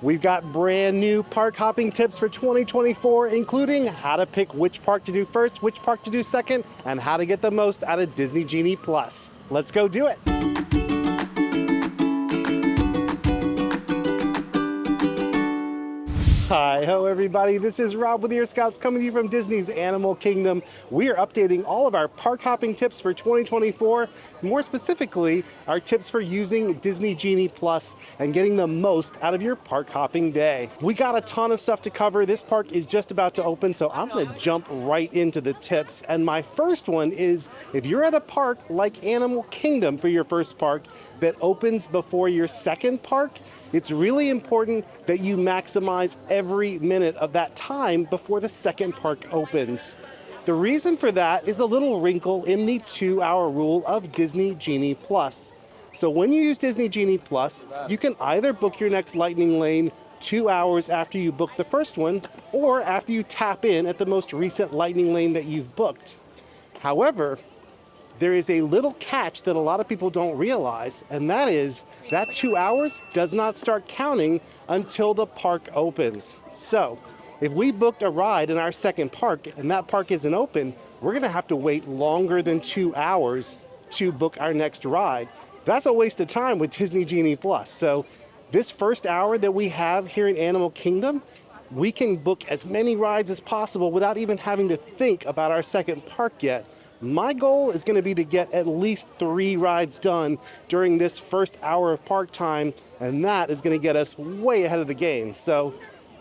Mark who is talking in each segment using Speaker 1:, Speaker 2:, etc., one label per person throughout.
Speaker 1: We've got brand new park hopping tips for 2024, including how to pick which park to do first, which park to do second, and how to get the most out of Disney Genie Plus. Let's go do it. Hi-ho everybody, this is Rob with Ear Scouts coming to you from Disney's Animal Kingdom. We are updating all of our park hopping tips for 2024, more specifically, our tips for using Disney Genie Plus and getting the most out of your park hopping day. We got a ton of stuff to cover. This park is just about to open, so I'm gonna jump right into the tips. And my first one is, if you're at a park like Animal Kingdom for your first park that opens before your second park, it's really important that you maximize every minute of that time before the second park opens. The reason for that is a little wrinkle in the 2-hour rule of Disney Genie Plus. So when you use Disney Genie Plus, you can either book your next lightning lane 2 hours after you book the first one, or after you tap in at the most recent lightning lane that you've booked. However, there is a little catch that a lot of people don't realize, and that is that 2 hours does not start counting until the park opens. So if we booked a ride in our second park and that park isn't open, we're gonna have to wait longer than 2 hours to book our next ride. That's a waste of time with Disney Genie Plus. So this first hour that we have here in Animal Kingdom, we can book as many rides as possible without even having to think about our second park yet. My goal is going to be to get at least 3 rides done during this first hour of park time, and that is going to get us way ahead of the game. So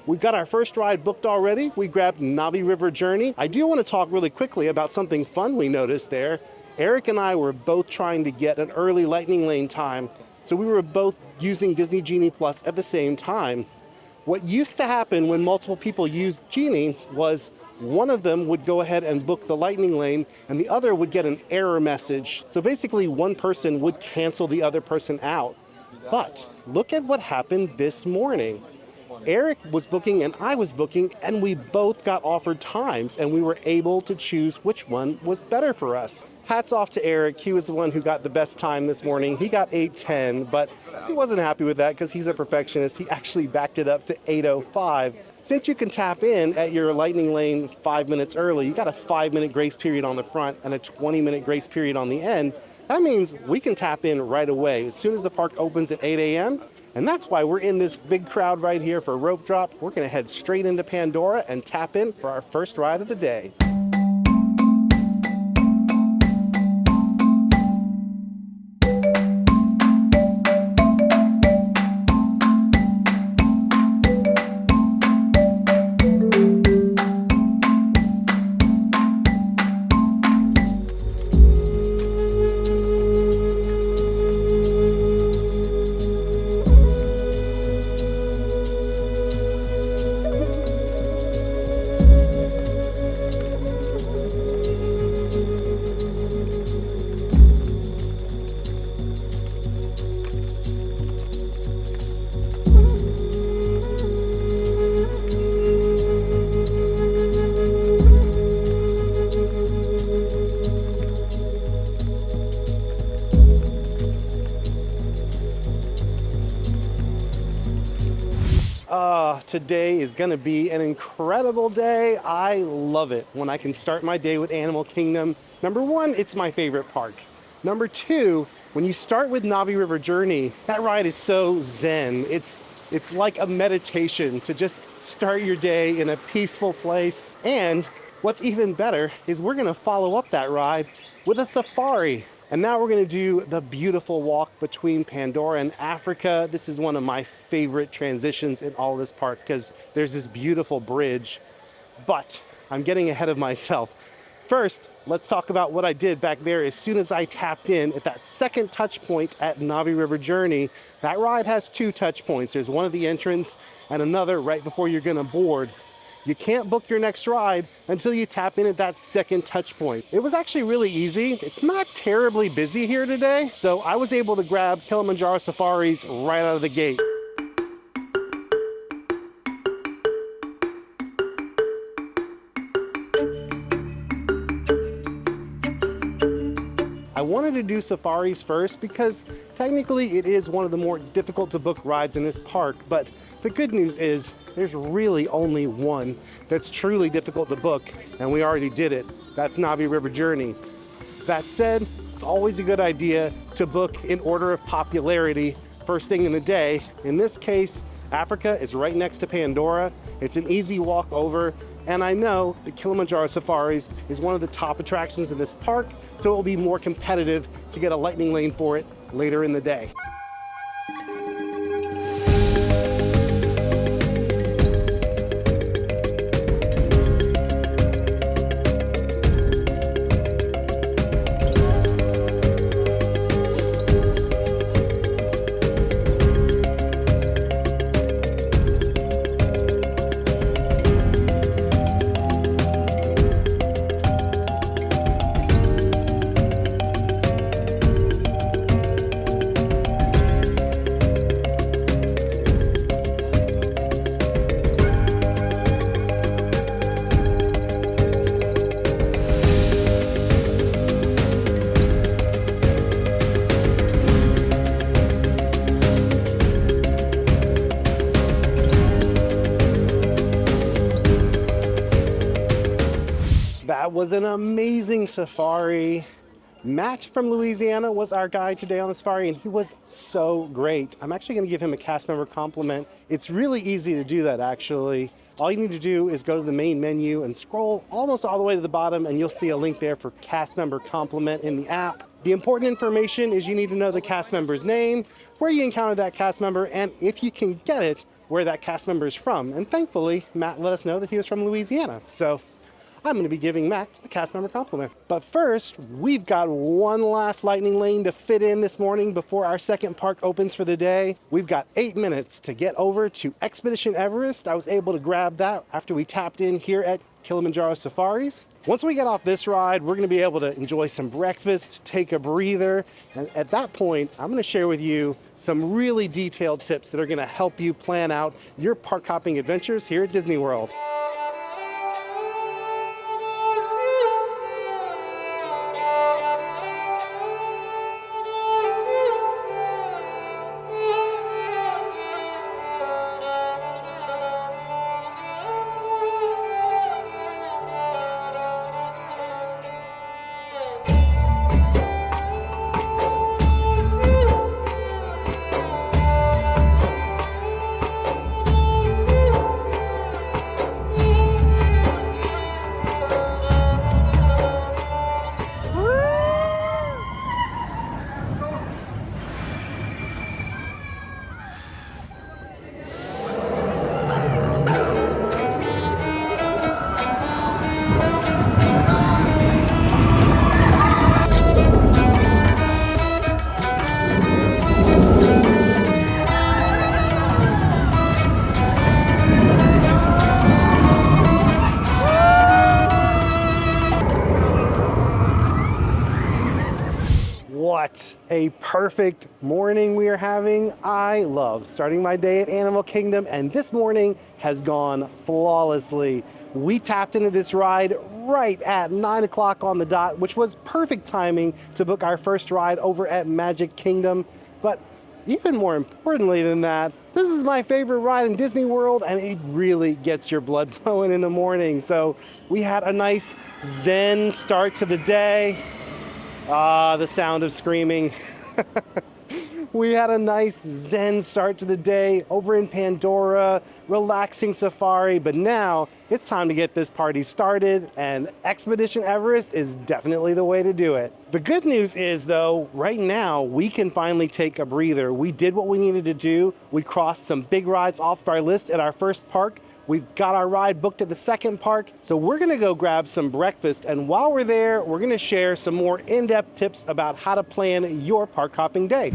Speaker 1: we've got our first ride booked already. We grabbed Navi River Journey. I do want to talk really quickly about something fun we noticed there. Eric and I were both trying to get an early lightning lane time, so we were both using Disney Genie Plus at the same time. What used to happen when multiple people used Genie was one of them would go ahead and book the lightning lane and the other would get an error message. So basically one person would cancel the other person out. But look at what happened this morning. Eric was booking and I was booking, and we both got offered times and we were able to choose which one was better for us. Hats off to Eric. He was the one who got the best time this morning. He got 8:10, but he wasn't happy with that because he's a perfectionist. He actually backed it up to 8:05. Since you can tap in at your lightning lane 5 minutes early, you got a 5-minute grace period on the front and a 20-minute grace period on the end. That means we can tap in right away as soon as the park opens at 8 a.m. And that's why we're in this big crowd right here for rope drop. We're gonna head straight into Pandora and tap in for our first ride of the day. Today is gonna be an incredible day. I love it when I can start my day with Animal Kingdom. Number one, it's my favorite park. Number two, when you start with Navi River Journey, that ride is so zen. It's like a meditation to just start your day in a peaceful place. And what's even better is we're gonna follow up that ride with a safari. And now we're gonna do the beautiful walk between Pandora and Africa. This is one of my favorite transitions in all of this park because there's this beautiful bridge, but I'm getting ahead of myself. First, let's talk about what I did back there as soon as I tapped in at that second touch point at Navi River Journey. That ride has 2 touch points. There's one at the entrance and another right before you're gonna board. You can't book your next ride until you tap in at that second touch point. It was actually really easy. It's not terribly busy here today, so I was able to grab Kilimanjaro Safaris right out of the gate. I wanted to do safaris first because technically it is one of the more difficult to book rides in this park, but the good news is there's really only one that's truly difficult to book, and we already did it. That's Navi River Journey. That said, it's always a good idea to book in order of popularity first thing in the day. In this case, Africa is right next to Pandora. It's an easy walk over, and I know the Kilimanjaro Safaris is one of the top attractions in this park, so it will be more competitive to get a lightning lane for it later in the day. That was an amazing safari. Matt from Louisiana was our guide today on the safari, and he was so great. I'm actually going to give him a cast member compliment. It's really easy to do that, actually. All you need to do is go to the main menu and scroll almost all the way to the bottom, and you'll see a link there for cast member compliment in the app. The important information is you need to know the cast member's name, where you encountered that cast member, and if you can get it, where that cast member is from. And thankfully, Matt let us know that he was from Louisiana. So I'm going to be giving Matt a cast member compliment. But first, we've got one last lightning lane to fit in this morning before our second park opens for the day. We've got 8 minutes to get over to Expedition Everest. I was able to grab that after we tapped in here at Kilimanjaro Safaris. Once we get off this ride, we're going to be able to enjoy some breakfast, take a breather, and at that point, I'm going to share with you some really detailed tips that are going to help you plan out your park hopping adventures here at Disney World. What a perfect morning we are having. I love starting my day at Animal Kingdom, and this morning has gone flawlessly. We tapped into this ride right at 9 o'clock on the dot, which was perfect timing to book our first ride over at Magic Kingdom. But even more importantly than that, this is my favorite ride in Disney World, and it really gets your blood flowing in the morning. So we had a nice zen start to the day. Ah, the sound of screaming. We had a nice zen start to the day over in Pandora, relaxing safari, but now it's time to get this party started, and Expedition Everest is definitely the way to do it. The good news is, though, right now we can finally take a breather. We did what we needed to do. We crossed some big rides off our list at our first park. We've got our ride booked at the second park, so we're gonna go grab some breakfast, and while we're there, we're gonna share some more in-depth tips about how to plan your park hopping day.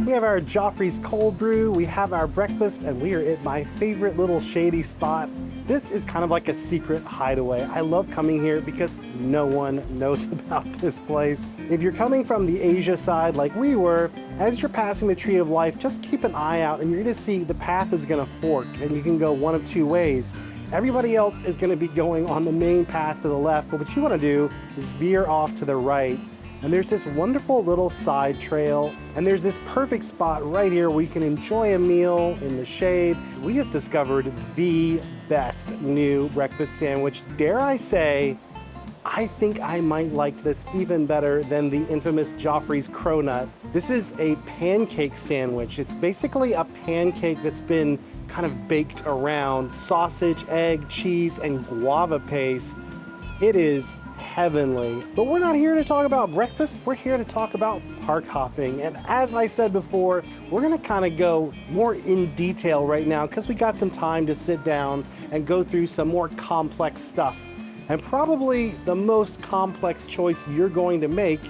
Speaker 1: We have our Joffrey's cold brew, we have our breakfast, and we are at my favorite little shady spot. This is kind of like a secret hideaway. I love coming here because no one knows about this place. If you're coming from the Asia side like we were, as you're passing the Tree of Life, just keep an eye out and you're gonna see the path is gonna fork and you can go one of two ways. Everybody else is gonna be going on the main path to the left, but what you wanna do is veer off to the right. And there's this wonderful little side trail, and there's this perfect spot right here where you can enjoy a meal in the shade. We just discovered the best new breakfast sandwich. Dare I say, I think I might like this even better than the infamous Joffrey's Cronut. This is a pancake sandwich. It's basically a pancake that's been kind of baked around sausage, egg, cheese, and guava paste. It is heavenly. But we're not here to talk about breakfast, we're here to talk about park hopping. And as I said before, we're gonna kind of go more in detail right now because we got some time to sit down and go through some more complex stuff. And probably the most complex choice you're going to make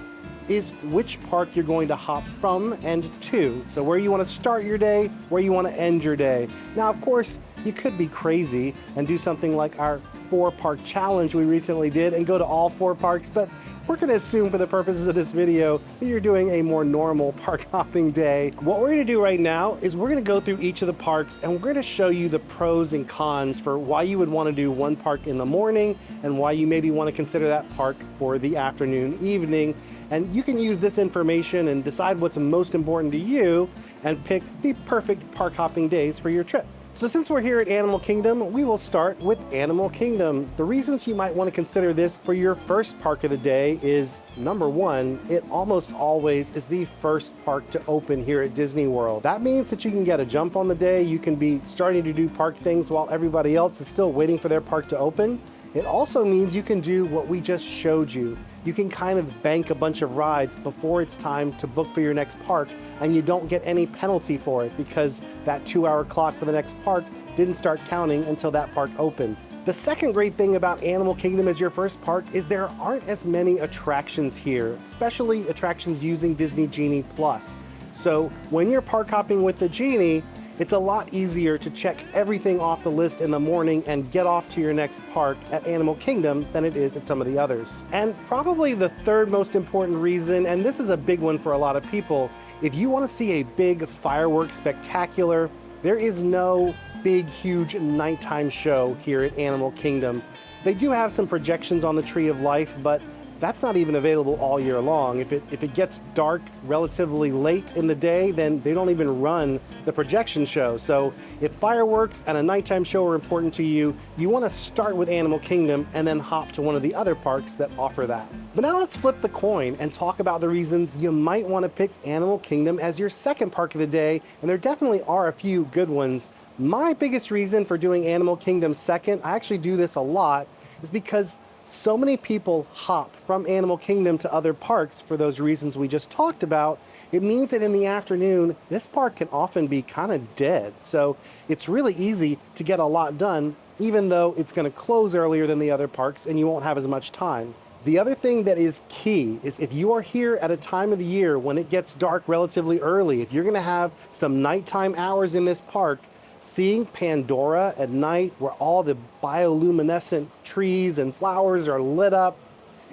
Speaker 1: is which park you're going to hop from and to. So where you want to start your day, where you want to end your day. Now, of course, you could be crazy and do something like our 4-park challenge we recently did and go to all 4 parks, but we're going to assume for the purposes of this video that you're doing a more normal park hopping day. What we're going to do right now is we're going to go through each of the parks and we're going to show you the pros and cons for why you would want to do one park in the morning and why you maybe want to consider that park for the afternoon, evening. And you can use this information and decide what's most important to you and pick the perfect park hopping days for your trip. So since we're here at Animal Kingdom, we will start with Animal Kingdom. The reasons you might want to consider this for your first park of the day is, number one, it almost always is the first park to open here at Disney World. That means that you can get a jump on the day, you can be starting to do park things while everybody else is still waiting for their park to open. It also means you can do what we just showed you. You can kind of bank a bunch of rides before it's time to book for your next park, and you don't get any penalty for it because that 2-hour clock for the next park didn't start counting until that park opened. The second great thing about Animal Kingdom as your first park is there aren't as many attractions here, especially attractions using Disney Genie Plus. So when you're park hopping with the Genie, it's a lot easier to check everything off the list in the morning and get off to your next park at Animal Kingdom than it is at some of the others. And probably the third most important reason, and this is a big one for a lot of people, if you want to see a big fireworks spectacular, there is no big, huge nighttime show here at Animal Kingdom. They do have some projections on the Tree of Life, but that's not even available all year long. If it gets dark relatively late in the day, then they don't even run the projection show. So if fireworks and a nighttime show are important to you, you want to start with Animal Kingdom and then hop to one of the other parks that offer that. But now let's flip the coin and talk about the reasons you might want to pick Animal Kingdom as your second park of the day, and there definitely are a few good ones. My biggest reason for doing Animal Kingdom second, I actually do this a lot, is because so many people hop from Animal Kingdom to other parks for those reasons we just talked about. It means that in the afternoon, this park can often be kind of dead. So it's really easy to get a lot done, even though it's going to close earlier than the other parks and you won't have as much time. The other thing that is key is if you are here at a time of the year when it gets dark relatively early, if you're going to have some nighttime hours in this park, seeing Pandora at night where all the bioluminescent trees and flowers are lit up,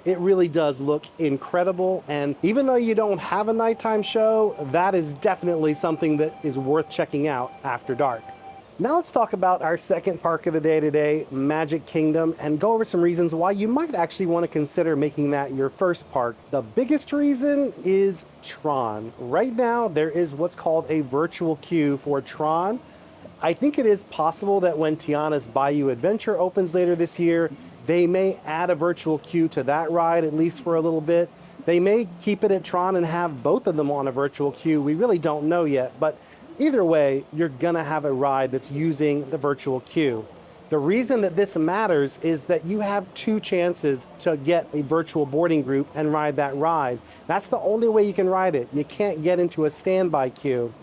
Speaker 1: it really does look incredible. And even though you don't have a nighttime show, that is definitely something that is worth checking out after dark. Now let's talk about our second park of the day today, Magic Kingdom, and go over some reasons why you might actually want to consider making that your first park. The biggest reason is Tron. Right now, there is what's called a virtual queue for Tron. I think it is possible that when Tiana's Bayou Adventure opens later this year, they may add a virtual queue to that ride, at least for a little bit. They may keep it at Tron and have both of them on a virtual queue. We really don't know yet, but either way, you're gonna have a ride that's using the virtual queue. The reason that this matters is that you have 2 chances to get a virtual boarding group and ride that ride. That's the only way you can ride it. You can't get into a standby queue.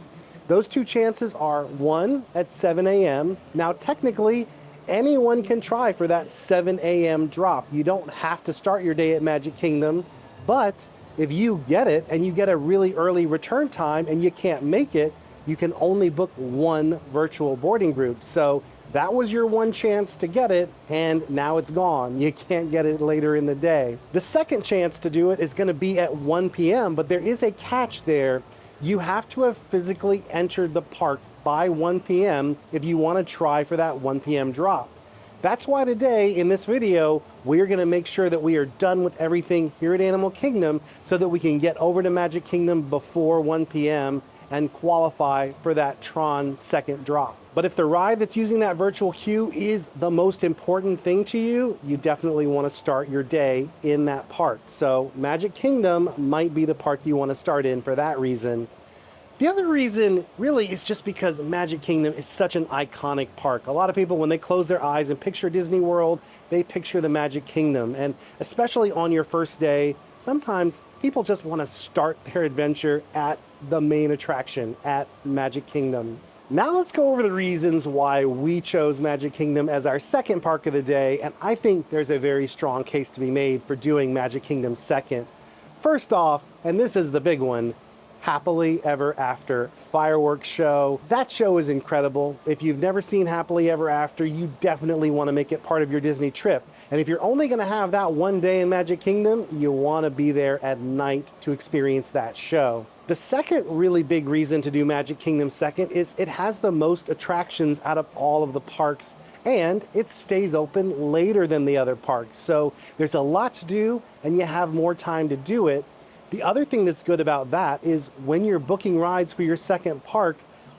Speaker 1: Those 2 chances are 1 at 7 a.m. Now, technically, anyone can try for that 7 a.m. drop. You don't have to start your day at Magic Kingdom, but if you get it and you get a really early return time and you can't make it, you can only book 1 virtual boarding group. So That was your one chance to get it, and now it's gone. You can't get it later in the day. The second chance to do it is going to be at 1 p.m., but there is a catch there. You have to have physically entered the park by 1 p.m. if you want to try for that 1 p.m. drop. That's why today in this video, we're going to make sure that we are done with everything here at Animal Kingdom so that we can get over to Magic Kingdom before 1 p.m. and qualify for that Tron second drop. But if the ride that's using that virtual queue is the most important thing to you, you definitely want to start your day in that park. So Magic Kingdom might be the park you want to start in for that reason. The other reason really is just because Magic Kingdom is such an iconic park. A lot of people, when they close their eyes and picture Disney World, they picture the Magic Kingdom. And especially on your first day, sometimes people just want to start their adventure at the main attraction, at Magic Kingdom. Now let's go over the reasons why we chose Magic Kingdom as our second park of the day, and I think there's a very strong case to be made for doing Magic Kingdom second. First off, and this is the big one, Happily Ever After fireworks show. That show is incredible. If you've never seen Happily Ever After, you definitely want to make it part of your Disney trip. And if you're only going to have that one day in Magic Kingdom, you want to be there at night to experience that show. The second really big reason to do Magic Kingdom second is it has the most attractions out of all of the parks, and it stays open later than the other parks. So there's a lot to do and you have more time to do it. The other thing that's good about that is when you're booking rides for your second park,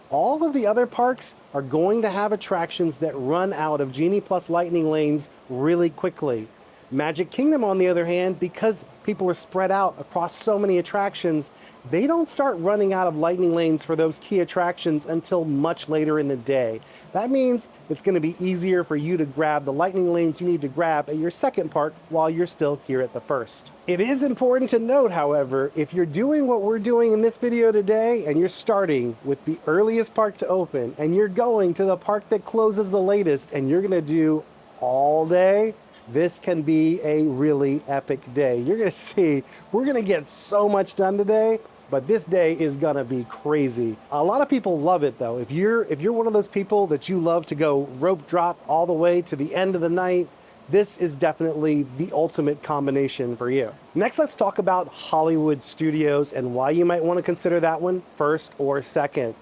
Speaker 1: all of the other parks are going to have attractions that run out of Genie Plus lightning lanes really quickly. Magic Kingdom, on the other hand, because people are spread out across so many attractions, they don't start running out of lightning lanes for those key attractions until much later in the day. That means it's going to be easier for you to grab the lightning lanes you need to grab at your second park while you're still here at the first. It is important to note, however, if you're doing what we're doing in this video today and you're starting with the earliest park to open and you're going to the park that closes the latest and you're going to do all day, this can be a really epic day. You're going to see, we're going to get so much done today, but this day is going to be crazy. A lot of people love it though. If you're one of those people that you love to go rope drop all the way to the end of the night, this is definitely the ultimate combination for you. Next, let's talk about Hollywood Studios and why you might want to consider that one first or second.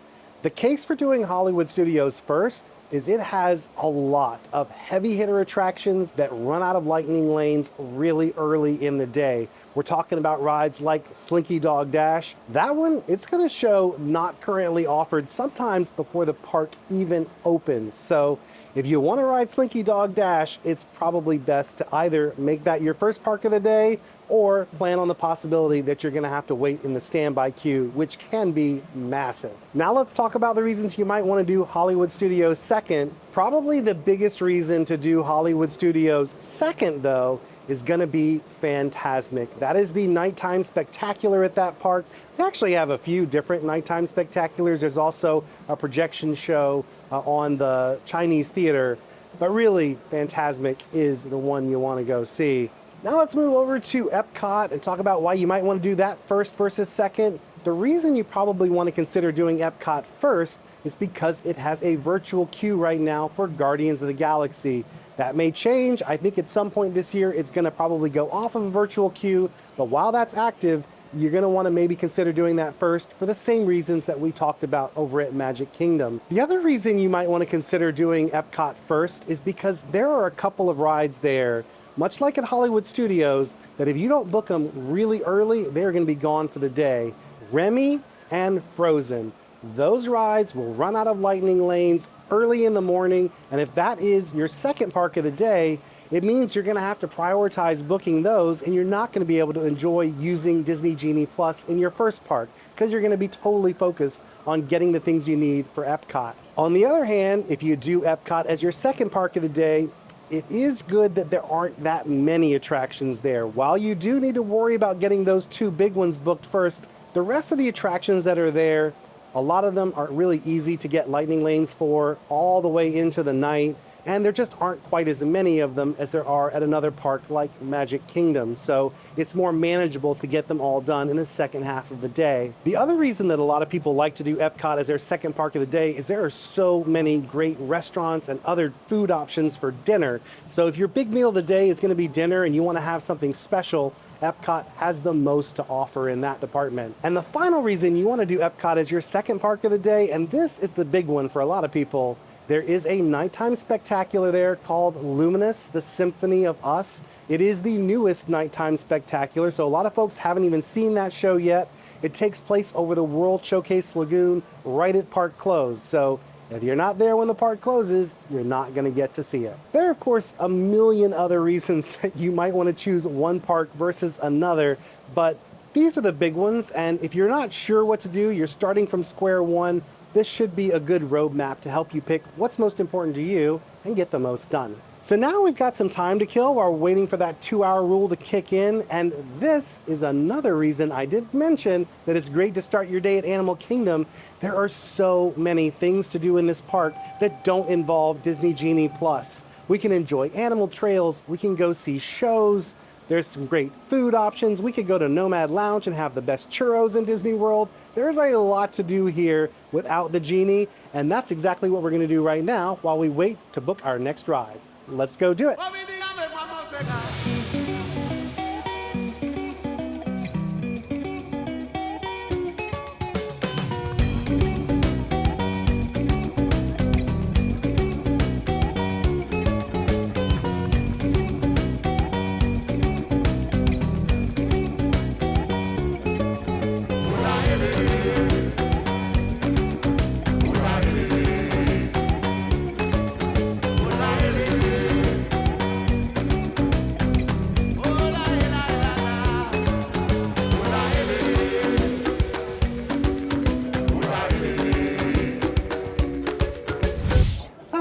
Speaker 1: The case for doing Hollywood Studios first is it has a lot of heavy hitter attractions that run out of lightning lanes really early in the day. We're talking about rides like Slinky Dog Dash. That one, it's going to show not currently offered sometimes before the park even opens. So if you want to ride Slinky Dog Dash, it's probably best to either make that your first park of the day or plan on the possibility that you're going to have to wait in the standby queue, which can be massive. Now let's talk about the reasons you might want to do Hollywood Studios second. Probably the biggest reason to do Hollywood Studios second, though, is going to be Fantasmic. That is the nighttime spectacular at that park. They actually have a few different nighttime spectaculars. There's also a projection show on the Chinese theater, but really Fantasmic is the one you want to go see. Now let's move over to Epcot and talk about why you might want to do that first versus second. The reason you probably want to consider doing Epcot first is because it has a virtual queue right now for Guardians of the Galaxy. That may change. I think at some point this year it's going to probably go off of a virtual queue, but while that's active, you're going to want to maybe consider doing that first for the same reasons that we talked about over at Magic Kingdom. The other reason you might want to consider doing Epcot first is because there are a couple of rides there, much like at Hollywood Studios, that if you don't book them really early, they're going to be gone for the day. Remy and Frozen. Those rides will run out of lightning lanes early in the morning, and if that is your second park of the day, it means you're going to have to prioritize booking those, and you're not going to be able to enjoy using Disney Genie Plus in your first park because you're going to be totally focused on getting the things you need for Epcot. On the other hand, if you do Epcot as your second park of the day, it is good that there aren't that many attractions there. While you do need to worry about getting those two big ones booked first, the rest of the attractions that are there, a lot of them are really easy to get lightning lanes for all the way into the night. and there just aren't quite as many of them as there are at another park like Magic Kingdom. So it's more manageable to get them all done in the second half of the day. The other reason that a lot of people like to do Epcot as their second park of the day is there are so many great restaurants and other food options for dinner. So if your big meal of the day is going to be dinner and you want to have something special, Epcot has the most to offer in that department. And the final reason you want to do Epcot as your second park of the day, and this is the big one for a lot of people, there is a nighttime spectacular there called Luminous, the Symphony of Us. It is the newest nighttime spectacular, so a lot of folks haven't even seen that show yet. It takes place over the World Showcase Lagoon right at park close. So if you're not there when the park closes, you're not going to get to see it. There are, of course, a million other reasons that you might want to choose one park versus another, but these are the big ones, and if you're not sure what to do, you're starting from square one, this should be a good roadmap to help you pick what's most important to you and get the most done. So now we've got some time to kill while we're waiting for that 2-hour rule to kick in, and this is another reason I did mention that it's great to start your day at Animal Kingdom. There are so many things to do in this park that don't involve Disney Genie Plus. We can enjoy animal trails, we can go see shows, there's some great food options, we could go to Nomad Lounge and have the best churros in Disney World. There's a lot to do here without the Genie, and that's exactly what we're going to do right now while we wait to book our next ride. Let's go do it.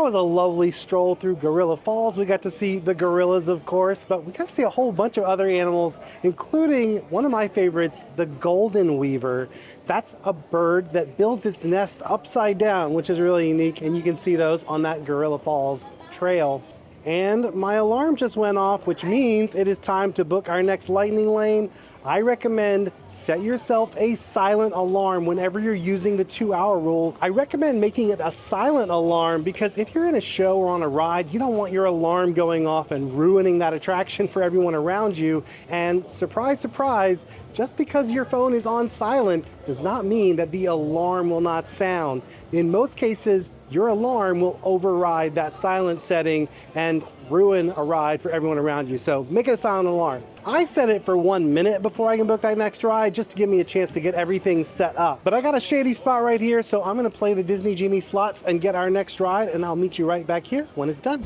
Speaker 1: Was a lovely stroll through Gorilla Falls. We got to see the gorillas, of course, but we got to see a whole bunch of other animals, including one of my favorites, the golden weaver. That's a bird that builds its nest upside down, which is really unique, and you can see those on that Gorilla Falls trail. And my alarm just went off, which means it is time to book our next lightning lane. I recommend set yourself a silent alarm whenever you're using the 2-hour rule. I recommend making it a silent alarm because if you're in a show or on a ride, you don't want your alarm going off and ruining that attraction for everyone around you. And surprise, surprise, just because your phone is on silent does not mean that the alarm will not sound. In most cases, your alarm will override that silent setting and ruin a ride for everyone around you. So make it a silent alarm. I set it for 1 minute before I can book that next ride just to give me a chance to get everything set up. But I got a shady spot right here, so I'm gonna play the Disney Genie slots and get our next ride, and I'll meet you right back here when it's done.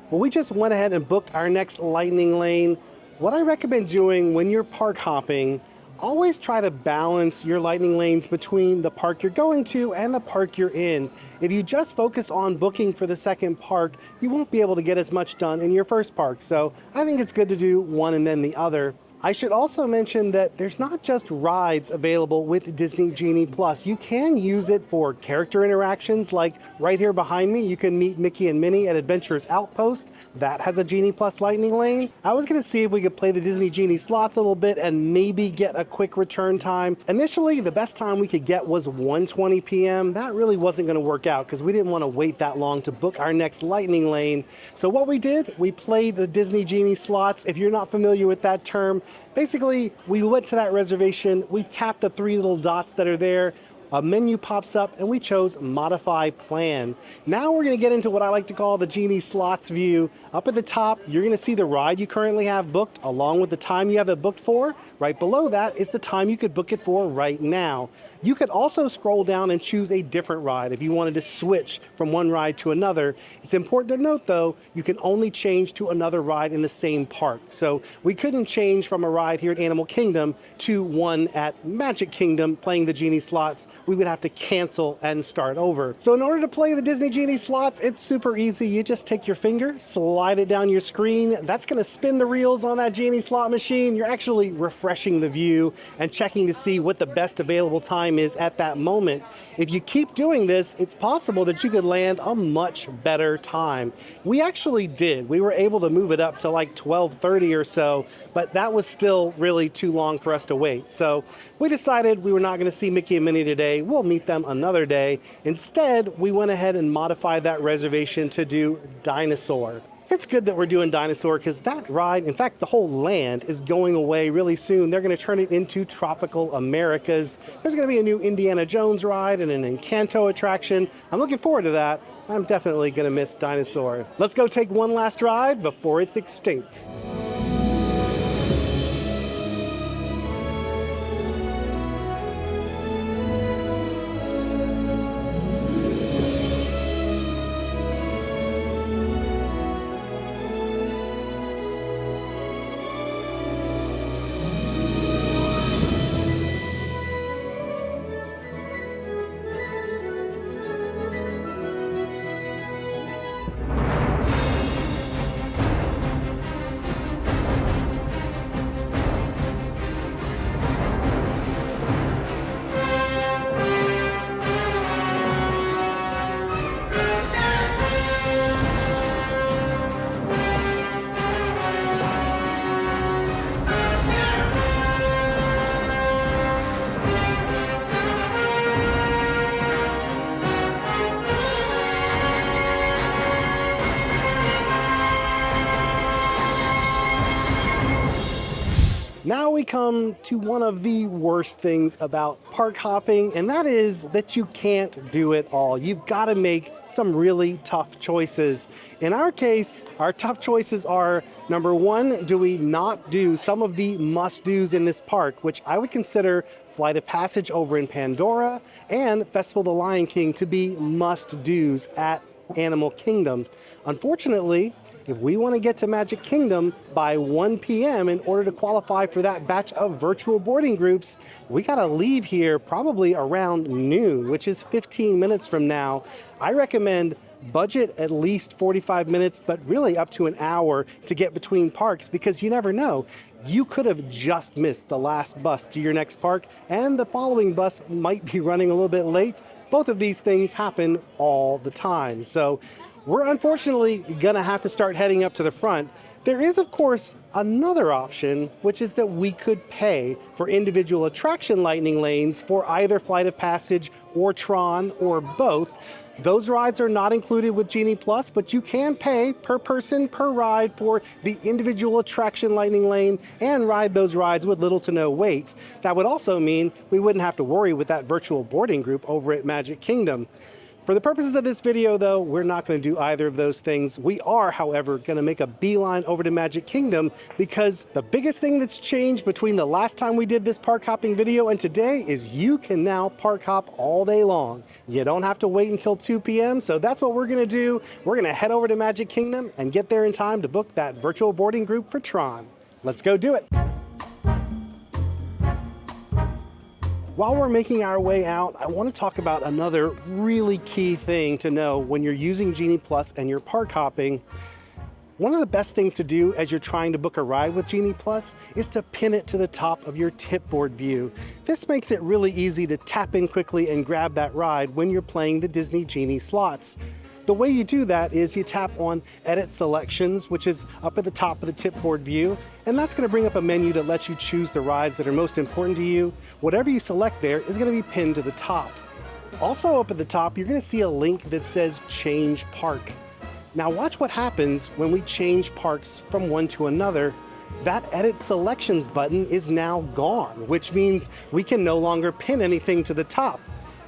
Speaker 1: Well, we just went ahead and booked our next lightning lane. What I recommend doing when you're park hopping, always try to balance your lightning lanes between the park you're going to and the park you're in. If you just focus on booking for the second park, you won't be able to get as much done in your first park. So I think it's good to do one and then the other. I should also mention that there's not just rides available with Disney Genie Plus. You can use it for character interactions, like right here behind me, you can meet Mickey and Minnie at Adventure's Outpost. That has a Genie Plus lightning lane. I was gonna see if we could play the Disney Genie slots a little bit and maybe get a quick return time. Initially, the best time we could get was 1:20 p.m. That really wasn't gonna work out because we didn't wanna wait that long to book our next lightning lane. So what we did, we played the Disney Genie slots. If you're not familiar with that term, basically, we went to that reservation, we tapped the 3 little dots that are there, a menu pops up, and we chose Modify Plan. Now we're gonna get into what I like to call the Genie Slots view. Up at the top, you're gonna see the ride you currently have booked, along with the time you have it booked for. Right below that is the time you could book it for right now. You could also scroll down and choose a different ride if you wanted to switch from one ride to another. It's important to note though, you can only change to another ride in the same park. So we couldn't change from a ride here at Animal Kingdom to one at Magic Kingdom playing the Genie slots. we would have to cancel and start over. So in order to play the Disney Genie slots, it's super easy. You just take your finger, slide it down your screen. That's going to spin the reels on that Genie slot machine. You're actually refreshing the view and checking to see what the best available time is at that moment. If you keep doing this, it's possible that you could land a much better time. We actually did. We were able to move it up to like 12:30 or so, but that was still really too long for us to wait. So we decided we were not going to see Mickey and Minnie today. We'll meet them another day. Instead, we went ahead and modified that reservation to do Dinosaur. It's good that we're doing Dinosaur because that ride, in fact, the whole land is going away really soon. They're going to turn it into Tropical Americas. There's going to be a new Indiana Jones ride and an Encanto attraction. I'm looking forward to that. I'm definitely going to miss Dinosaur. Let's go take one last ride before it's extinct. Now we come to one of the worst things about park hopping, and that is that you can't do it all. You've got to make some really tough choices. In our case, our tough choices are, number one, do we not do some of the must-dos in this park, which I would consider Flight of Passage over in Pandora and Festival of the Lion King to be must-dos at Animal Kingdom. Unfortunately, if we want to get to Magic Kingdom by 1 p.m. in order to qualify for that batch of virtual boarding groups, we got to leave here probably around noon, which is 15 minutes from now. I recommend budget at least 45 minutes, but really up to an hour to get between parks, because you never know. You could have just missed the last bus to your next park, and the following bus might be running a little bit late. Both of these things happen all the time. So we're unfortunately gonna have to start heading up to the front. There is, of course, another option, which is that we could pay for individual attraction lightning lanes for either Flight of Passage or Tron or both. Those rides are not included with Genie Plus, but you can pay per person per ride for the individual attraction lightning lane and ride those rides with little to no wait. That would also mean we wouldn't have to worry with that virtual boarding group over at Magic Kingdom. For the purposes of this video, though, we're not going to do either of those things. We are, however, going to make a beeline over to Magic Kingdom, because the biggest thing that's changed between the last time we did this park hopping video and today is you can now park hop all day long. You don't have to wait until 2 p.m., so that's what we're going to do. We're going to head over to Magic Kingdom and get there in time to book that virtual boarding group for Tron. Let's go do it. While we're making our way out, I want to talk about another really key thing to know when you're using Genie Plus and you're park hopping. One of the best things to do as you're trying to book a ride with Genie Plus is to pin it to the top of your tipboard view. This makes it really easy to tap in quickly and grab that ride when you're playing the Disney Genie slots. The way you do that is you tap on Edit Selections, which is up at the top of the tipboard view, and that's going to bring up a menu that lets you choose the rides that are most important to you. Whatever you select there is going to be pinned to the top. Also up at the top, you're going to see a link that says Change Park. Now watch what happens when we change parks from one to another. That Edit Selections button is now gone, which means we can no longer pin anything to the top.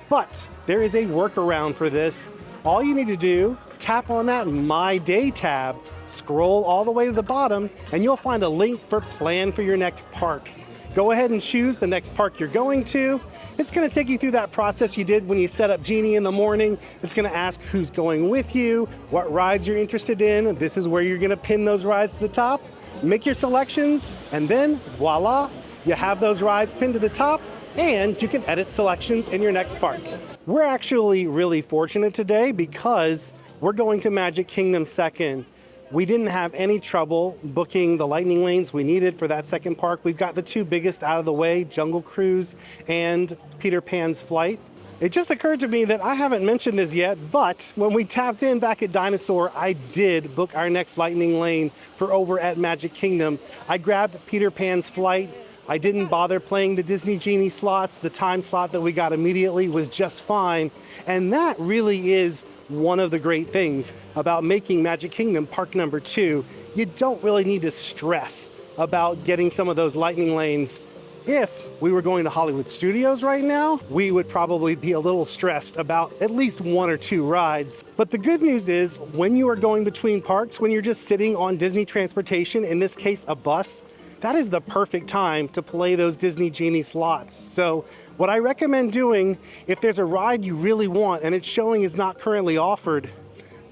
Speaker 1: But there is a workaround for this. All you need to do, tap on that My Day tab, scroll all the way to the bottom, and you'll find a link for Plan for your next park. Go ahead and choose the next park you're going to. It's going to take you through that process you did when you set up Genie in the morning. It's going to ask who's going with you, what rides you're interested in. This is where you're going to pin those rides to the top. Make your selections, and then voila, you have those rides pinned to the top. and you can edit selections in your next park. We're actually really fortunate today because we're going to Magic Kingdom second. We didn't have any trouble booking the lightning lanes we needed for that second park. We've got the two biggest out of the way, Jungle Cruise and Peter Pan's Flight. It just occurred to me that I haven't mentioned this yet, but when we tapped in back at Dinosaur, I did book our next lightning lane for over at Magic Kingdom. I grabbed Peter Pan's Flight. I didn't bother playing the Disney Genie slots. The time slot that we got immediately was just fine. And that really is one of the great things about making Magic Kingdom park number 2. You don't really need to stress about getting some of those lightning lanes. If we were going to Hollywood Studios right now, we would probably be a little stressed about at least 1 or 2 rides. But the good news is when you are going between parks, when you're just sitting on Disney transportation, in this case a bus, that is the perfect time to play those Disney Genie slots. So what I recommend doing, if there's a ride you really want and it's showing is not currently offered,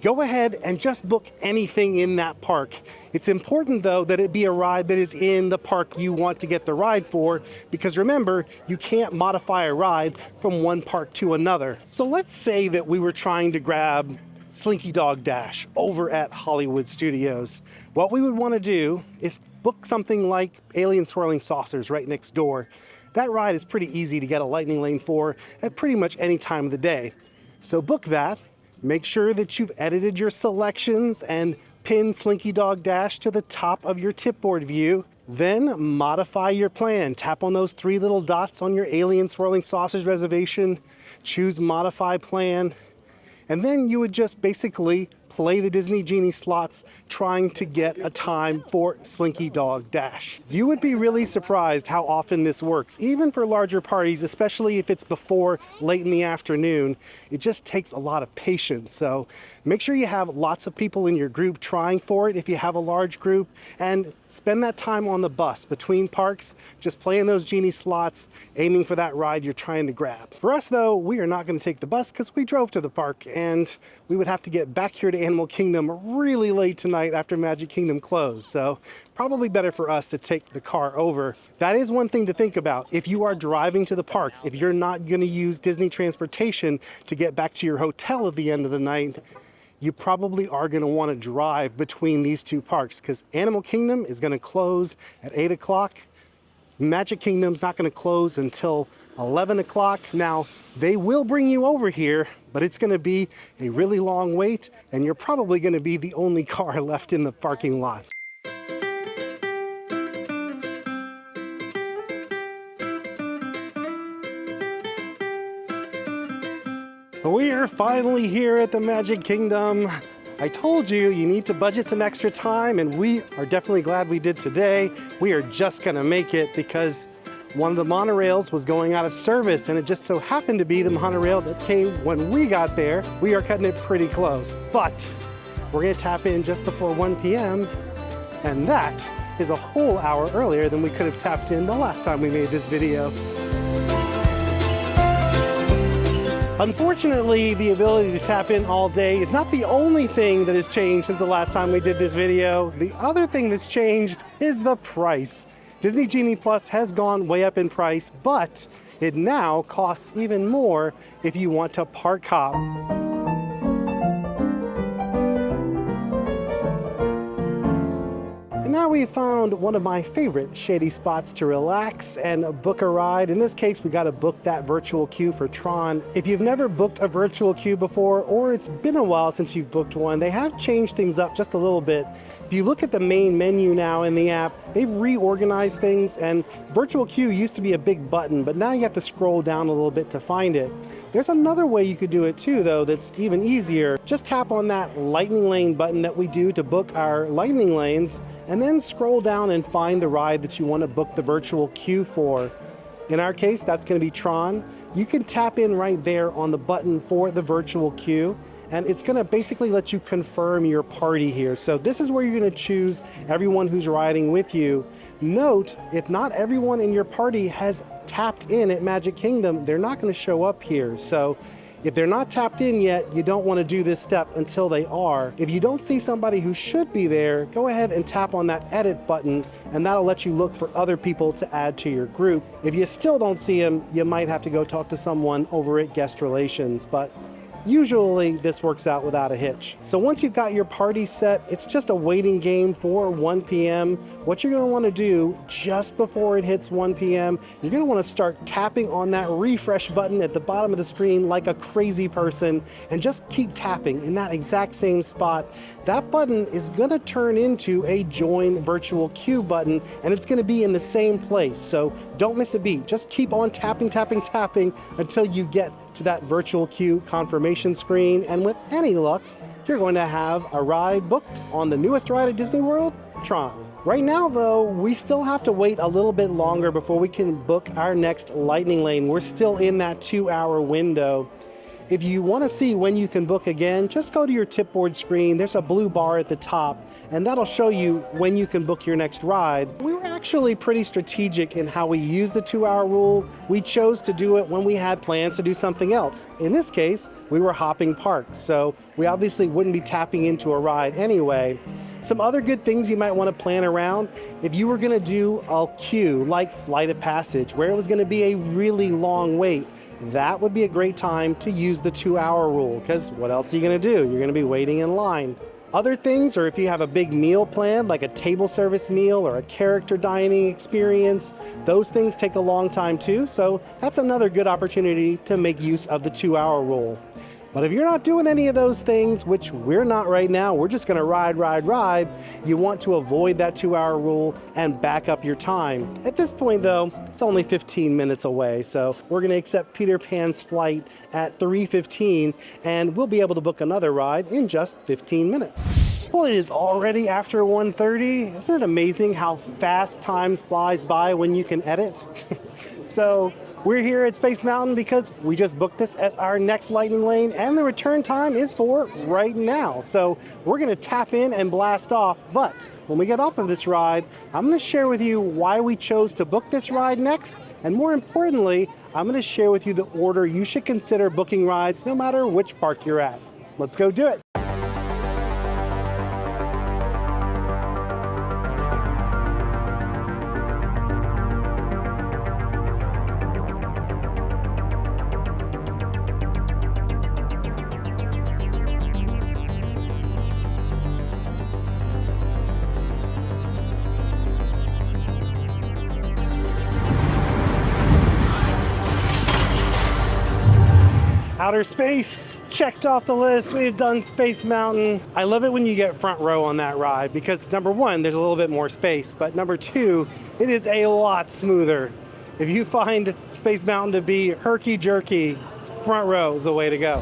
Speaker 1: go ahead and just book anything in that park. It's important though that it be a ride that is in the park you want to get the ride for, because remember, you can't modify a ride from one park to another. So let's say that we were trying to grab Slinky Dog Dash over at Hollywood Studios. What we would want to do is book something like Alien Swirling Saucers right next door. That ride is pretty easy to get a lightning lane for at pretty much any time of the day. So book that. Make sure that you've edited your selections and pin Slinky Dog Dash to the top of your tipboard view. Then modify your plan. Tap on those 3 little dots on your Alien Swirling Saucers reservation, choose Modify Plan, and then you would just basically play the Disney Genie slots trying to get a time for Slinky Dog Dash. You would be really surprised how often this works, even for larger parties, especially if it's before late in the afternoon. It just takes a lot of patience. So make sure you have lots of people in your group trying for it if you have a large group, and spend that time on the bus between parks, just playing those Genie slots, aiming for that ride you're trying to grab. For us though, we are not going to take the bus because we drove to the park and we would have to get back here to Animal Kingdom really late tonight after Magic Kingdom closed. So probably better for us to take the car over. That is one thing to think about. If you are driving to the parks, if you're not going to use Disney transportation to get back to your hotel at the end of the night, you probably are going to want to drive between these 2 parks, because Animal Kingdom is going to close at 8 o'clock. Magic Kingdom's not going to close until 11 o'clock. Now, they will bring you over here, but it's going to be a really long wait, and you're probably going to be the only car left in the parking lot. We are finally here at the Magic Kingdom. I told you, you need to budget some extra time, and we are definitely glad we did today. We are just gonna make it because one of the monorails was going out of service, and it just so happened to be the monorail that came when we got there. We are cutting it pretty close, but we're gonna tap in just before 1 p.m. and that is a whole hour earlier than we could have tapped in the last time we made this video. Unfortunately, the ability to tap in all day is not the only thing that has changed since the last time we did this video. The other thing that's changed is the price. Disney Genie Plus has gone way up in price, but it now costs even more if you want to park hop. And now we've found one of my favorite shady spots to relax and book a ride. In this case, we got to book that virtual queue for Tron. If you've never booked a virtual queue before, or it's been a while since you've booked one, they have changed things up just a little bit. If you look at the main menu now in the app, they've reorganized things, and virtual queue used to be a big button, but now you have to scroll down a little bit to find it. There's another way you could do it too, though, that's even easier. Just tap on that lightning lane button that we do to book our lightning lanes, and then scroll down and find the ride that you want to book the virtual queue for. In our case, that's going to be Tron. You can tap in right there on the button for the virtual queue, and it's going to basically let you confirm your party here. So this is where you're going to choose everyone who's riding with you. Note, if not everyone in your party has tapped in at Magic Kingdom, they're not going to show up here. So If they're not tapped in yet, you don't want to do this step until they are. If you don't see somebody who should be there, go ahead and tap on that edit button, and that'll let you look for other people to add to your group. If you still don't see them, you might have to go talk to someone over at guest relations, but usually this works out without a hitch. So once you've got your party set, it's just a waiting game for 1 p.m. What you're going to want to do just before it hits 1 p.m., you're going to want to start tapping on that refresh button at the bottom of the screen like a crazy person, and just keep tapping in that exact same spot. That button is going to turn into a join virtual queue button, and it's going to be in the same place. So don't miss a beat. Just keep on tapping, tapping, tapping until you get to that virtual queue confirmation screen, and with any luck, you're going to have a ride booked on the newest ride at Disney World, Tron. Right now though, we still have to wait a little bit longer before we can book our next Lightning Lane. We're still in that 2-hour window. If you want to see when you can book again, just go to your tipboard screen. There's a blue bar at the top, and that'll show you when you can book your next ride. We were actually pretty strategic in how we use the 2-hour rule. We chose to do it when we had plans to do something else. In this case, we were hopping parks, so we obviously wouldn't be tapping into a ride anyway. Some other good things you might want to plan around: if you were going to do a queue like Flight of Passage, where it was going to be a really long wait, that would be a great time to use the 2-hour rule, because what else are you going to do? You're going to be waiting in line. Other things, or if you have a big meal planned, like a table service meal or a character dining experience, those things take a long time too, so that's another good opportunity to make use of the 2-hour rule. But if you're not doing any of those things, which we're not right now, we're just gonna ride, you want to avoid that 2-hour rule and back up your time. At this point though, it's only 15 minutes away, so we're gonna accept Peter Pan's flight at 3:15, and we'll be able to book another ride in just 15 minutes. Well, it is already after 1:30. Isn't it amazing how fast time flies by when you can edit? So we're here at Space Mountain because we just booked this as our next Lightning Lane, and the return time is for right now. So we're gonna tap in and blast off, but when we get off of this ride, I'm gonna share with you why we chose to book this ride next, and more importantly, I'm gonna share with you the order you should consider booking rides no matter which park you're at. Let's go do it. Outer space, checked off the list. We've done Space Mountain. I love it when you get front row on that ride because number one, there's a little bit more space, but number two, it is a lot smoother. If you find Space Mountain to be herky-jerky, front row is the way to go.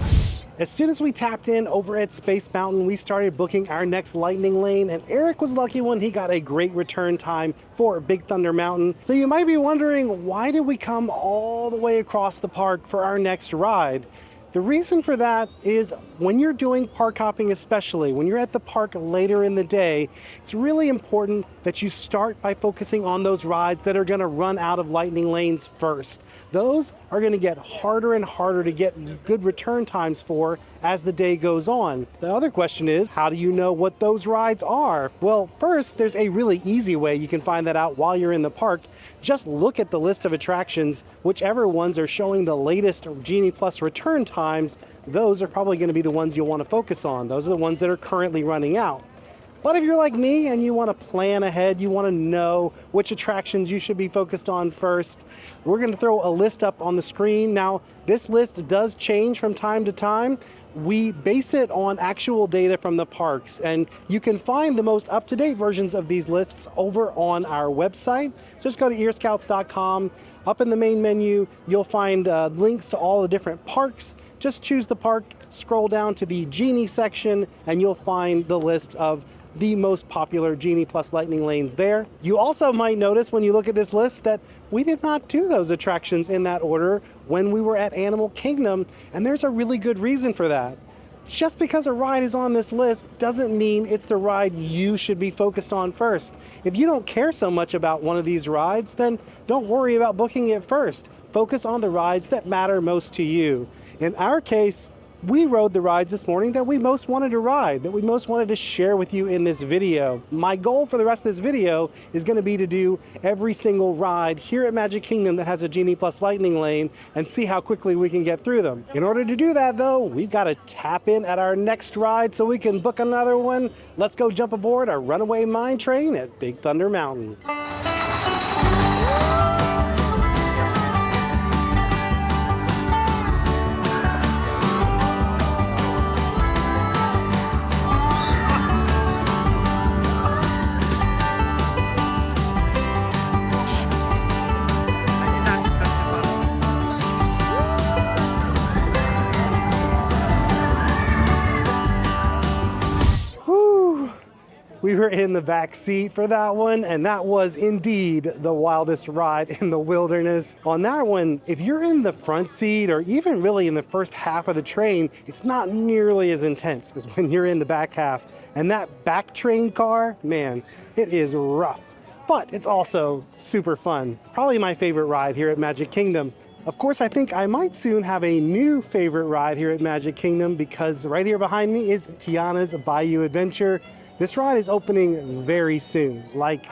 Speaker 1: As soon as we tapped in over at Space Mountain, we started booking our next Lightning Lane, and Eric was lucky when he got a great return time for Big Thunder Mountain. So you might be wondering, why did we come all the way across the park for our next ride? The reason for that is when you're doing park hopping, especially when you're at the park later in the day, it's really important that you start by focusing on those rides that are going to run out of Lightning Lanes first. Those are going to get harder and harder to get good return times for as the day goes on. The other question is, how do you know what those rides are? Well, first, there's a really easy way you can find that out while you're in the park. Just look at the list of attractions. Whichever ones are showing the latest Genie Plus return times, those are probably going to be the ones you'll want to focus on. Those are the ones that are currently running out. But if you're like me and you want to plan ahead, you want to know which attractions you should be focused on first, we're going to throw a list up on the screen. Now, this list does change from time to time. We base it on actual data from the parks, and you can find the most up-to-date versions of these lists over on our website. So just go to earscouts.com. Up in the main menu, you'll find links to all the different parks. Just choose the park, scroll down to the Genie section, and you'll find the list of the most popular Genie Plus Lightning Lanes there. You also might notice when you look at this list that we did not do those attractions in that order when we were at Animal Kingdom, and there's a really good reason for that. Just because a ride is on this list doesn't mean it's the ride you should be focused on first. If you don't care so much about one of these rides, then don't worry about booking it first. Focus on the rides that matter most to you. In our case, we rode the rides this morning that we most wanted to ride, that we most wanted to share with you in this video. My goal for the rest of this video is going to be to do every single ride here at Magic Kingdom that has a Genie Plus Lightning Lane and see how quickly we can get through them. In order to do that though, we've got to tap in at our next ride so we can book another one. Let's go jump aboard our Runaway Mine Train at Big Thunder Mountain. We were in the back seat for that one, and that was indeed the wildest ride in the wilderness. On that one, if you're in the front seat or even really in the first half of the train, it's not nearly as intense as when you're in the back half. And that back train car, man, it is rough, but it's also super fun. Probably my favorite ride here at Magic Kingdom. Of course, I think I might soon have a new favorite ride here at Magic Kingdom because right here behind me is Tiana's Bayou Adventure. This ride is opening very soon, like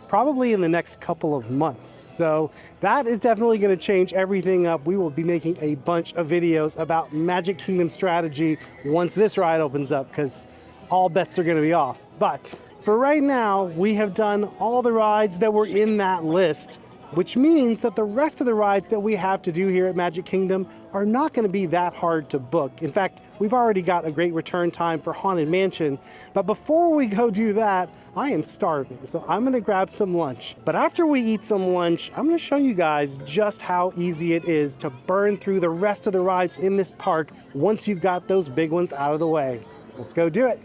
Speaker 1: probably in the next couple of months. So that is definitely going to change everything up. We will be making a bunch of videos about Magic Kingdom strategy once this ride opens up because all bets are going to be off. But for right now, we have done all the rides that were in that list, which means that the rest of the rides that we have to do here at Magic Kingdom are not going to be that hard to book. In fact, we've already got a great return time for Haunted Mansion. But before we go do that, I am starving, so I'm going to grab some lunch. But after we eat some lunch, I'm going to show you guys just how easy it is to burn through the rest of the rides in this park once you've got those big ones out of the way. Let's go do it.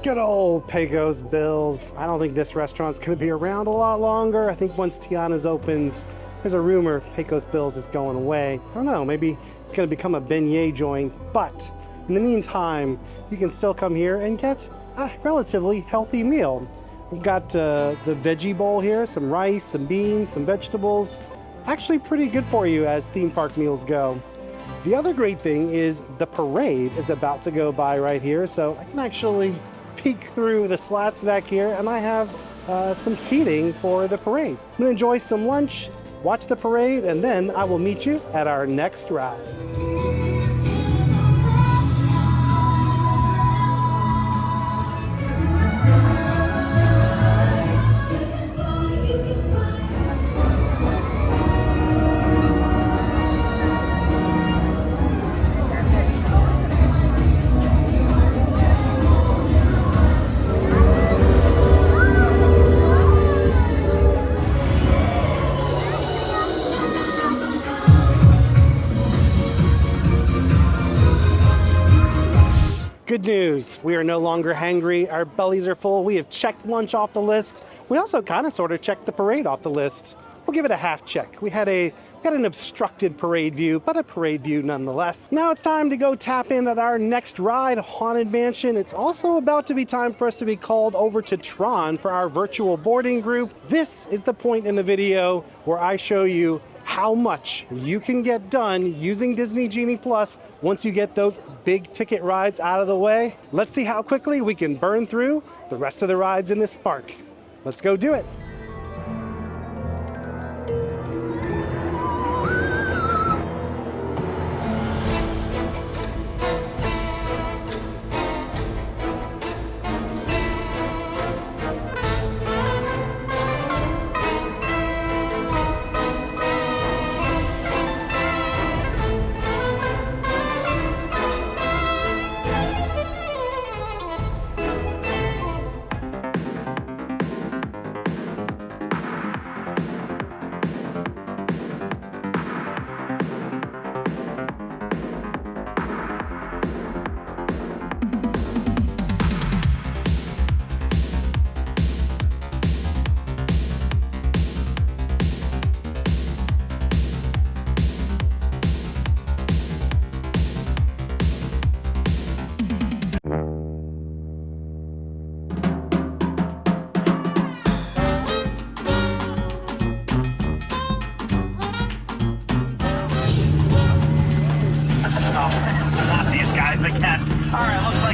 Speaker 1: Good old Pecos Bill's. I don't think this restaurant's gonna be around a lot longer. I think once Tiana's opens, there's a rumor Pecos Bill's is going away. I don't know, maybe it's gonna become a beignet joint, but in the meantime, you can still come here and get a relatively healthy meal. We've got the veggie bowl here, some rice, some beans, some vegetables. Actually pretty good for you as theme park meals go. The other great thing is the parade is about to go by right here, so I can actually peek through the slats back here, and I have some seating for the parade. I'm gonna enjoy some lunch, watch the parade, and then I will meet you at our next ride. Good news, we are no longer hangry, our bellies are full, we have checked lunch off the list. We also kind of sort of checked the parade off the list. We'll give it a half check. We had an obstructed parade view, but a parade view nonetheless. Now it's time to go tap in at our next ride, Haunted Mansion. It's also about to be time for us to be called over to Tron for our virtual boarding group. This is the point in the video where I show you how much you can get done using Disney Genie Plus once you get those big ticket rides out of the way. Let's see how quickly we can burn through the rest of the rides in this park. Let's go do it.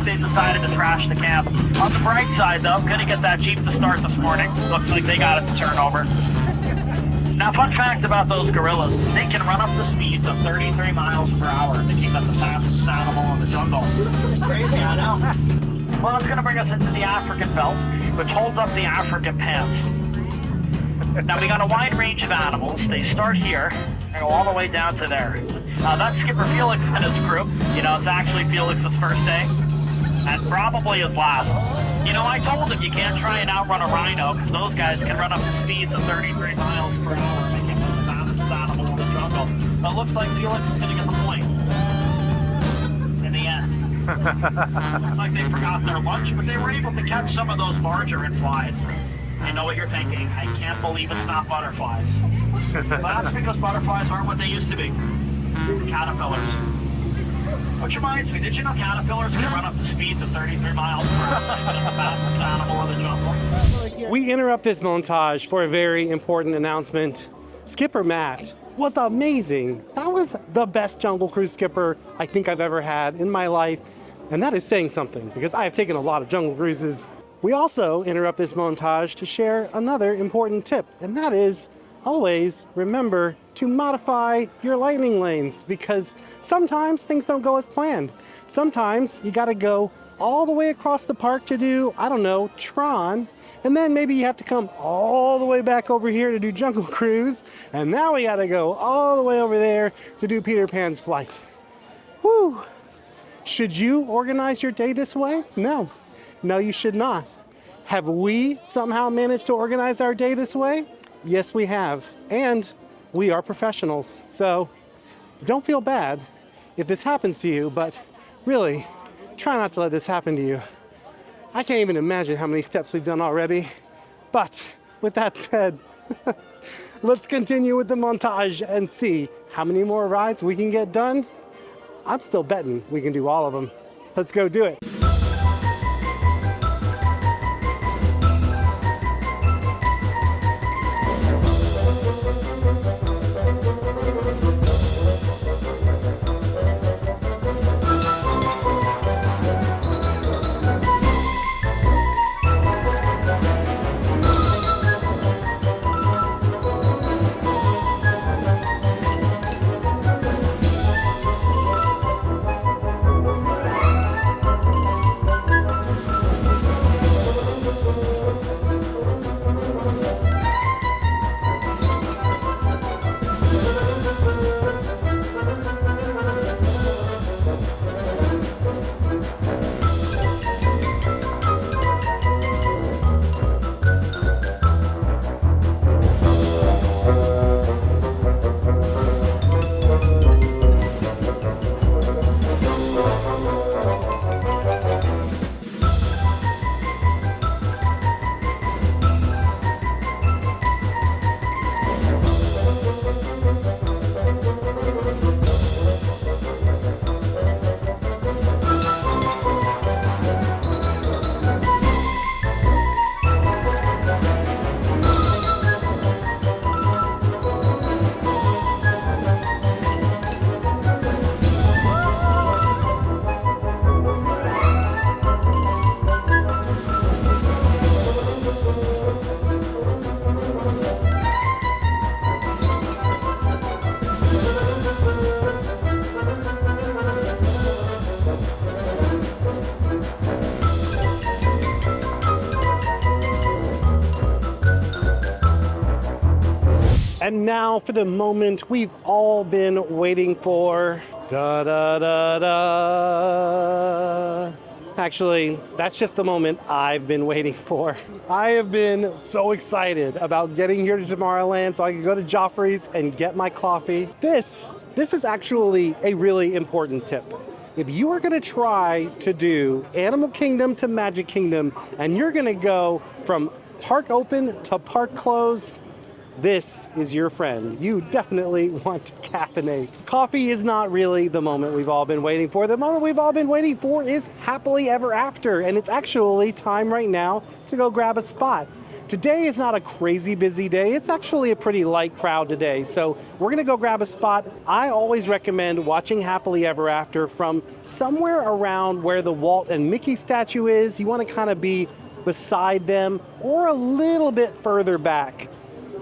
Speaker 2: like they decided to trash the camp. On the bright side, though, couldn't get that Jeep to start this morning. Looks like they got it to turn over. Now, fun fact about those gorillas, they can run up to speeds of 33 miles per hour. They keep us the fastest animal in the jungle. Crazy, I know. Well, it's going to bring us into the African belt, which holds up the African pants. Now, we got a wide range of animals. They start here and go all the way down to there. That's Skipper Felix and his group. You know, it's actually Felix's first day, and probably his last. You know, I told him you can't try and outrun a rhino, because those guys can run up to speeds of 33 miles per hour, making them the fastest animal in the jungle. But it looks like Felix is going to get the point in the end. Looks like they forgot their lunch, but they were able to catch some of those margarine flies. I know what you're thinking. I can't believe it's not butterflies. But that's because butterflies aren't what they used to be. Caterpillars. Which reminds me, did you know caterpillars can run up to speeds of 33 miles per hour? The fastest animal in the jungle.
Speaker 1: We interrupt this montage for a very important announcement. Skipper Matt was amazing. That was the best Jungle Cruise skipper I think I've ever had in my life. And that is saying something, because I have taken a lot of Jungle Cruises. We also interrupt this montage to share another important tip, and that is always remember to modify your lightning lanes, because sometimes things don't go as planned. Sometimes you gotta go all the way across the park to do, I don't know, Tron, and then maybe you have to come all the way back over here to do Jungle Cruise, and now we gotta go all the way over there to do Peter Pan's Flight. Whew! Should you organize your day this way? No. No, you should not. Have we somehow managed to organize our day this way? Yes, we have. And we are professionals. So don't feel bad if this happens to you, but really, try not to let this happen to you. I can't even imagine how many steps we've done already. But with that said, let's continue with the montage and see how many more rides we can get done. I'm still betting we can do all of them. Let's go do it. And now for the moment we've all been waiting for. Da da da da. Actually, that's just the moment I've been waiting for. I have been so excited about getting here to Tomorrowland so I can go to Joffrey's and get my coffee. This is actually a really important tip. If you are gonna try to do Animal Kingdom to Magic Kingdom and you're gonna go from park open to park close, this is your friend. You definitely want to caffeinate. Coffee is not really the moment we've all been waiting for. The moment we've all been waiting for is happily ever after, and it's actually time right now to go grab a spot. Today is not a crazy busy day. It's actually a pretty light crowd today. So we're gonna go grab a spot. I always recommend watching Happily Ever After from somewhere around where the Walt and Mickey statue is. You wanna kind of be beside them or a little bit further back.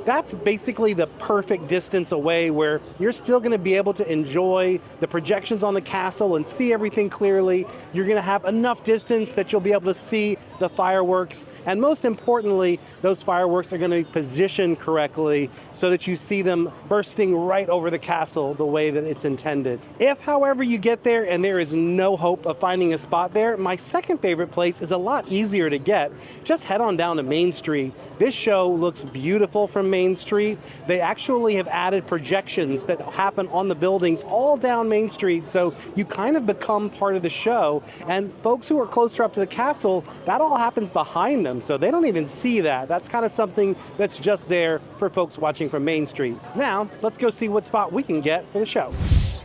Speaker 1: That's basically the perfect distance away where you're still going to be able to enjoy the projections on the castle and see everything clearly. You're going to have enough distance that you'll be able to see the fireworks. And most importantly, those fireworks are going to be positioned correctly so that you see them bursting right over the castle the way that it's intended. If, however, you get there and there is no hope of finding a spot there, my second favorite place is a lot easier to get. Just head on down to Main Street. This show looks beautiful from Main Street. They actually have added projections that happen on the buildings all down Main Street, so you kind of become part of the show. And folks who are closer up to the castle, that all happens behind them, so they don't even see that. That's kind of something that's just there for folks watching from Main Street. Now, let's go see what spot we can get for the show.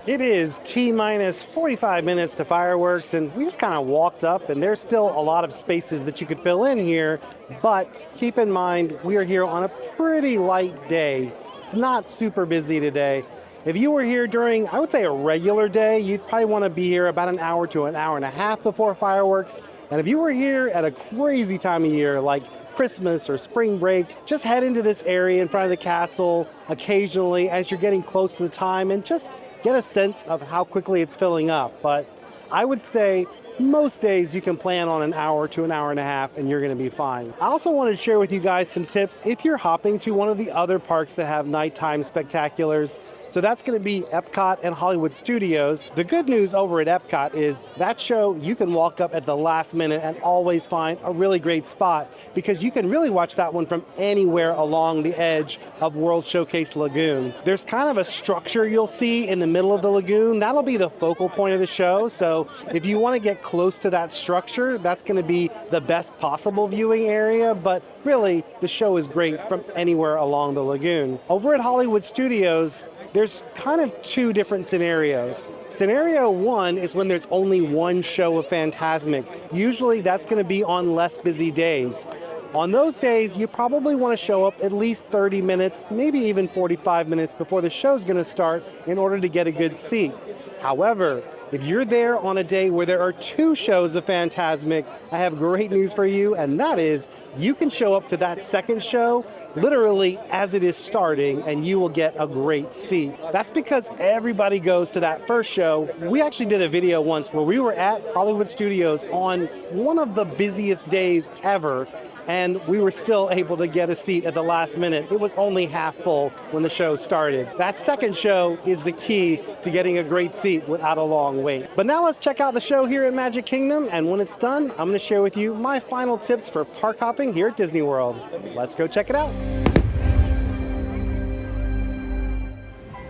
Speaker 1: It is T-minus 45 minutes to fireworks, and we just kind of walked up, and there's still a lot of spaces that you could fill in here, but keep in mind, we are here on a pretty light day. It's not super busy today. If you were here during, I would say, a regular day, you'd probably want to be here about an hour to an hour and a half before fireworks. And if you were here at a crazy time of year, like Christmas or spring break, just head into this area in front of the castle occasionally as you're getting close to the time and just get a sense of how quickly it's filling up. But I would say most days you can plan on an hour to an hour and a half and you're gonna be fine. I also wanted to share with you guys some tips if you're hopping to one of the other parks that have nighttime spectaculars. So that's going to be Epcot and Hollywood Studios. The good news over at Epcot is that show you can walk up at the last minute and always find a really great spot because you can really watch that one from anywhere along the edge of World Showcase Lagoon. There's kind of a structure you'll see in the middle of the lagoon. That'll be the focal point of the show. So if you want to get close to that structure, that's going to be the best possible viewing area. But really, the show is great from anywhere along the lagoon. Over at Hollywood Studios, there's kind of two different scenarios. Scenario one is when there's only one show of Fantasmic. Usually that's going to be on less busy days. On those days, you probably want to show up at least 30 minutes, maybe even 45 minutes before the show's going to start in order to get a good seat. However, if you're there on a day where there are two shows of Fantasmic, I have great news for you, and that is you can show up to that second show literally as it is starting, and you will get a great seat. That's because everybody goes to that first show. We actually did a video once where we were at Hollywood Studios on one of the busiest days ever, and we were still able to get a seat at the last minute. It was only half full when the show started. That second show is the key to getting a great seat without a long wait. But now let's check out the show here at Magic Kingdom, and when it's done, I'm gonna share with you my final tips for park hopping here at Disney World. Let's go check it out.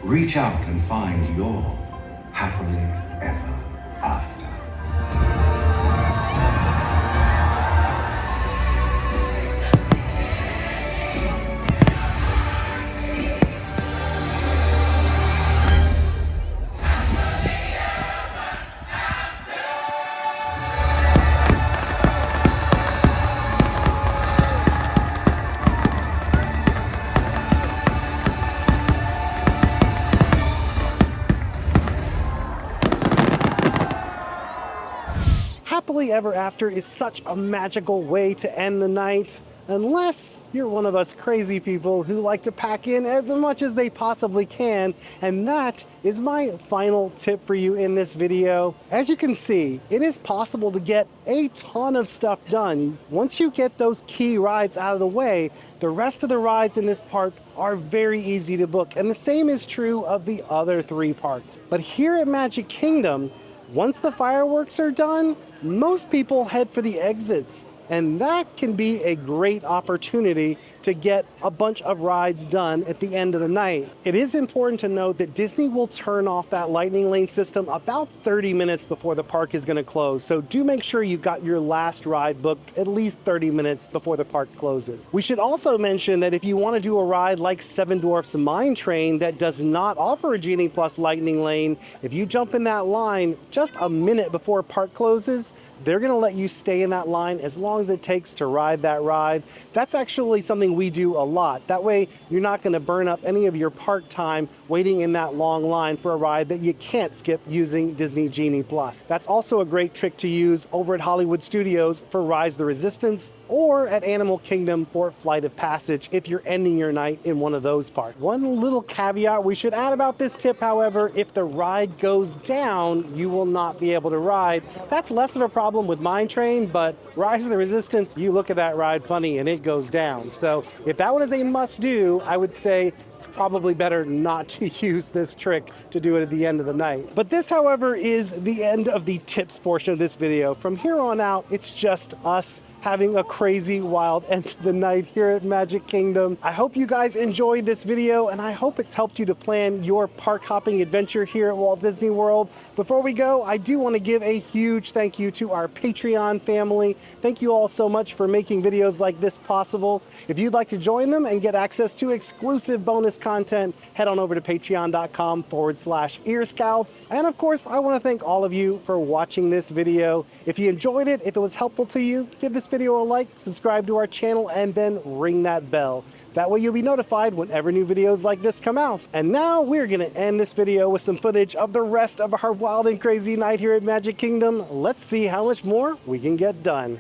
Speaker 3: Reach out and find your happily ever after.
Speaker 1: Happily Ever After is such a magical way to end the night, unless you're one of us crazy people who like to pack in as much as they possibly can, and that is my final tip for you in this video. As you can see, it is possible to get a ton of stuff done. Once you get those key rides out of the way, the rest of the rides in this park are very easy to book, and the same is true of the other three parks. But here at Magic Kingdom, once the fireworks are done, most people head for the exits, and that can be a great opportunity to get a bunch of rides done at the end of the night. It is important to note that Disney will turn off that lightning lane system about 30 minutes before the park is going to close, so do make sure you've got your last ride booked at least 30 minutes before the park closes. We should also mention that if you want to do a ride like Seven Dwarfs Mine Train that does not offer a Genie Plus lightning lane, if you jump in that line just a minute before park closes, they're going to let you stay in that line as long long as it takes to ride that ride. That's actually something we do a lot. That way you're not going to burn up any of your park time waiting in that long line for a ride that you can't skip using Disney Genie Plus. That's also a great trick to use over at Hollywood Studios for Rise the Resistance, or at Animal Kingdom for Flight of Passage if you're ending your night in one of those parks. One little caveat we should add about this tip, however, if the ride goes down, you will not be able to ride. That's less of a problem with Mine Train, but Rise of the Resistance, you look at that ride funny and it goes down. So if that one is a must-do, I would say it's probably better not to use this trick to do it at the end of the night. But this, however, is the end of the tips portion of this video. From here on out, it's just us having a crazy, wild end to the night here at Magic Kingdom. I hope you guys enjoyed this video, and I hope it's helped you to plan your park hopping adventure here at Walt Disney World. Before we go, I do want to give a huge thank you to our Patreon family. Thank you all so much for making videos like this possible. If you'd like to join them and get access to exclusive bonus content, head on over to patreon.com/earscouts. And of course, I want to thank all of you for watching this video. If you enjoyed it, if it was helpful to you, give this video a like, subscribe to our channel, and then ring that bell. That way you'll be notified whenever new videos like this come out. And now we're gonna end this video with some footage of the rest of our wild and crazy night here at Magic Kingdom. Let's see how much more we can get done.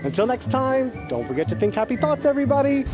Speaker 1: Until next time, don't forget to think happy thoughts, everybody.